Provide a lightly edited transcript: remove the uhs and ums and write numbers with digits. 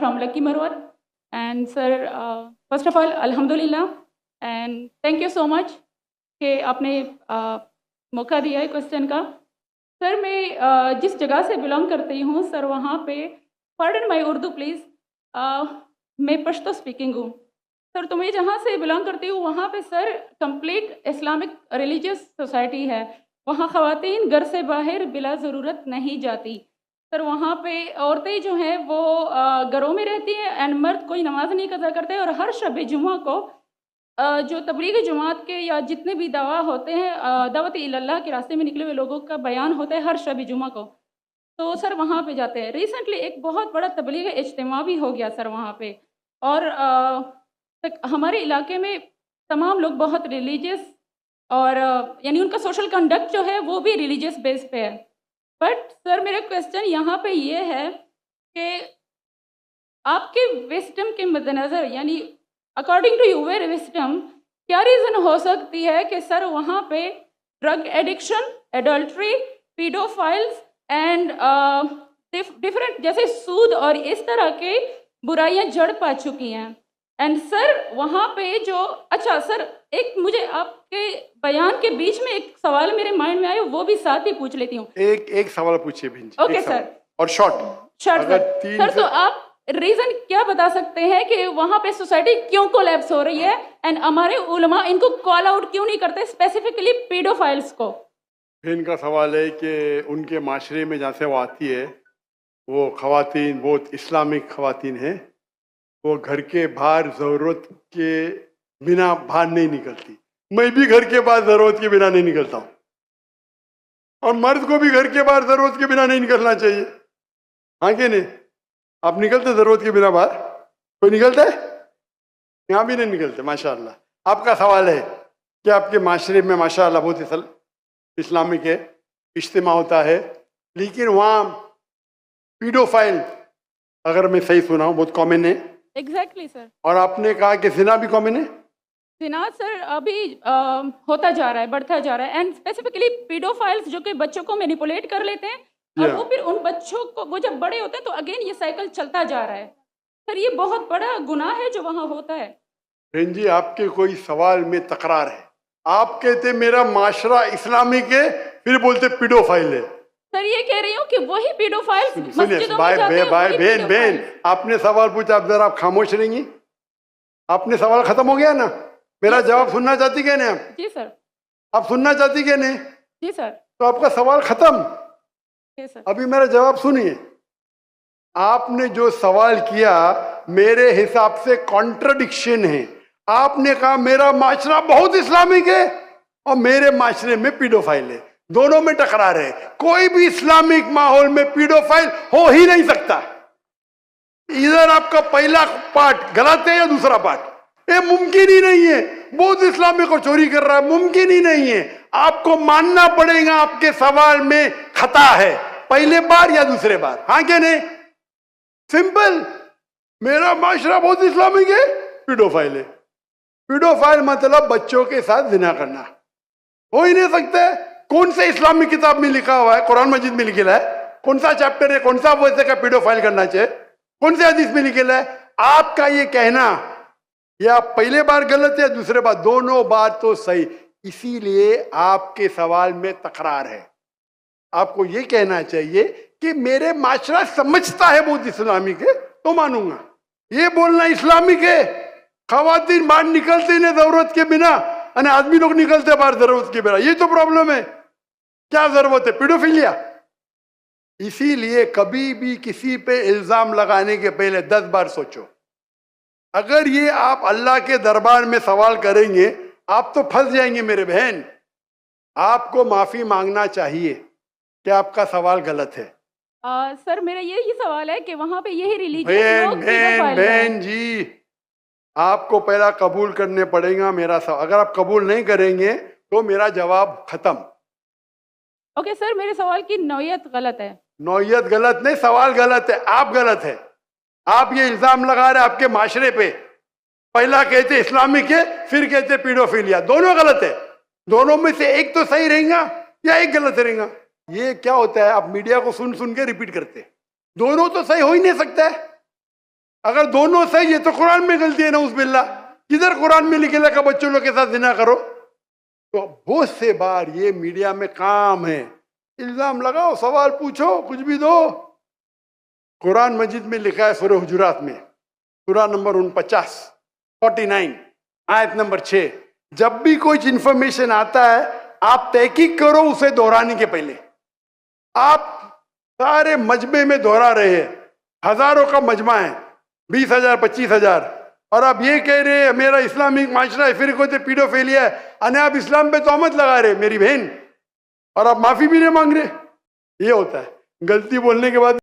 from Lucky Marwat. And sir, first of all, Alhamdulillah, and thank you so much कि आपने मौका दिया है क्वेश्चन का। सर मैं जिस जगह से बिलोंग करती हूँ सर, वहाँ पे पार्डन माई उर्दू प्लीज़, मैं पश्तो स्पीकिंग हूँ सर। तो मैं जहाँ से बिलोंग करती हूँ वहाँ पे sir complete Islamic religious society है। वहाँ ख़वातीन घर से बाहर बिला ज़रूरत नहीं जाती सर। वहाँ पे औरतें जो हैं वो घरों में रहती हैं एंड मर्द कोई नमाज नहीं कज़ा करते। और हर शब जुमा को जो तबलीग जमात के या जितने भी दावा होते हैं, दावत इल्लल्लाह के रास्ते में निकले हुए लोगों का बयान होता है हर शब जुमा को, तो सर वहाँ पे जाते हैं। रिसेंटली एक बहुत बड़ा तबलीग इज्तिमा भी हो गया सर वहाँ पे। और हमारे इलाके में तमाम लोग बहुत रिलीजियस और यानी उनका सोशल कंडक्ट जो है वो भी रिलीजियस बेस पे है। बट सर मेरा क्वेश्चन यहाँ पे ये है कि आपके विस्डम के मद्देनज़र, यानी अकॉर्डिंग टू यूर विस्डम, क्या रीज़न हो सकती है कि सर वहाँ पे drug addiction, adultery, paedophiles and different जैसे सूद और इस तरह के बुराइयाँ जड़ पा चुकी हैं। एंड सर वहाँ पे जो, अच्छा सर एक मुझे आपके बयान के बीच में एक सवाल मेरे माइंड में आया, वो भी साथ ही पूछ लेती हूँ। एक सवाल पूछिए भिंज। Okay sir. और शॉर्ट सर तो आप रीजन क्या बता सकते हैं कि वहाँ पे सोसाइटी क्यों कोलैप्स हो रही है एंड हमारे उलमा इनको कॉल आउट क्यों नहीं करते, स्पेसिफिकली पीडोफाइल्स को? इनका सवाल है कि उनके माशरे में जहाँ से वो आती है वो खवातीन बहुत इस्लामिक खवातीन हैं, वो घर के बाहर ज़रूरत के बिना बाहर नहीं निकलती। मैं भी घर के बाहर ज़रूरत के बिना नहीं निकलता हूँ, और मर्द को भी घर के बाहर ज़रूरत के बिना नहीं निकलना चाहिए। हाँ कि नहीं? आप निकलते ज़रूरत के बिना बाहर? कोई निकलता है? यहाँ भी नहीं निकलते माशाअल्लाह। आपका सवाल है कि आपके माशरे में माशाअल्लाह बहुत इस्लामिक है, इज्तिमा होता है, लेकिन वहाँ पीडोफाइल, अगर मैं सही सुना हूँ, बहुत कॉमन है। Exactly sir. और आपने कहा कि जिना भी कॉमन है? जिना सर अभी होता जा रहा है, बढ़ता जा रहा है। एंड स्पेसिफिकली पीडोफाइल्स जो कि बच्चों को मैनिपुलेट कर लेते हैं और वो फिर उन बच्चों को, वो जब बड़े होते हैं तो अगेन ये साइकिल चलता जा रहा है सर। ये बहुत बड़ा गुनाह है जो वहाँ होता है। बहन जी आपके कोई सवाल में तकरार है। आप कहते मेरा माशरा इस्लामिक है, फिर बोलते पीडोफाइल है। सर ये कह रही हूँ कि वही पीडोफाइल्स मस्जिदों में जाते हैं। भाई बहन आपने सवाल पूछा, आप जरा आप खामोश रहेंगी? आपने सवाल खत्म हो गया ना? मेरा जवाब सुनना चाहती क्या नहीं आप? जी सर। आप सुनना चाहती क्या नहीं? जी सर। तो आपका सवाल खत्म। सर अभी मेरा जवाब सुनिए। आपने जो सवाल किया मेरे हिसाब से कॉन्ट्रडिक्शन है। आपने कहा मेरा माशरा बहुत इस्लामिक है और मेरे माशरे में पीडोफाइल है, दोनों में टकरार है। कोई भी इस्लामिक माहौल में पीडोफाइल हो ही नहीं सकता। इधर आपका पहला पार्ट गलत है या दूसरा पार्ट? ये मुमकिन ही नहीं है। बहुत इस्लामिक को चोरी कर रहा है, मुमकिन ही नहीं है। आपको मानना पड़ेगा आपके सवाल में खता है, पहले बार या दूसरे बार। हाँ क्या नहीं? सिंपल। मेरा माशरा बहुत इस्लामिक है, पीडोफाइल है। पीडोफाइल मतलब बच्चों के साथ जिना करना। हो ही नहीं सकता है। कौन से इस्लामिक किताब में लिखा हुआ है? कुरान मजीद में लिखा है? कौन सा चैप्टर है, कौन सा वैसे का पीडोफाइल करना चाहिए? कौन से हदीस में लिखा है? आपका ये कहना या पहले बार गलत है, दूसरे बार, दोनों बार तो सही। इसीलिए आपके सवाल में तकरार है। आपको ये कहना चाहिए कि मेरे माशरा समझता है बहुत इस्लामिक है तो मानूंगा। ये बोलना इस्लामिक है, खवातीन बाहर निकलते नहीं जरूरत के बिना, और आदमी लोग निकलते बाहर जरूरत के बिना, ये तो प्रॉब्लम है। क्या जरूरत है? पीडोफिलिया। इसीलिए कभी भी किसी पे इल्जाम लगाने के पहले 10 बार सोचो। अगर ये आप अल्लाह के दरबार में सवाल करेंगे आप तो फंस जाएंगे मेरे बहन। आपको माफी मांगना चाहिए कि आपका सवाल गलत है। सर मेरा यही सवाल है कि वहाँ पे यही रिलीजियस लोग बहन जी, आपको पहला कबूल करने पड़ेगा मेरा सवाल। अगर आप कबूल नहीं करेंगे तो मेरा जवाब खत्म। ओके सर, मेरे सवाल की नौयत गलत है। नौयत गलत नहीं, सवाल गलत है, आप गलत है। आप ये इल्जाम लगा रहे आपके माशरे पे। पहला कहते इस्लामिक है, फिर कहते पीडोफिलिया। दोनों गलत है। दोनों में से एक तो सही रहेगा या एक गलत रहेगा। ये क्या होता है, आप मीडिया को सुन सुन के रिपीट करते। दोनों तो सही हो ही नहीं सकता है। अगर दोनों सही है तो कुरान में गलती है ना उस बिल्ला, किधर कुरान में लिखेगा कि बच्चों लोग के साथ जिना करो। तो बहुत से बार ये मीडिया में काम है, इल्जाम लगाओ, सवाल पूछो, कुछ भी दो। कुरान मजीद में लिखा है सूरह हुजुरात में, सूरा नंबर 49 आयत नंबर 6, जब भी कोई इंफॉर्मेशन आता है आप तहकीक करो उसे दोहराने के पहले। आप सारे मजमे में दोहरा रहे हैं, हजारों का मजमा है, 20,000 25,000, और आप ये कह रहे हैं मेरा इस्लामिक माशरा है, फिर कोई पीडोफिलिया है, अने आप इस्लाम पे तोहमत लगा रहे मेरी बहन, और आप माफी भी नहीं मांग रहे। ये होता है, गलती बोलने के बाद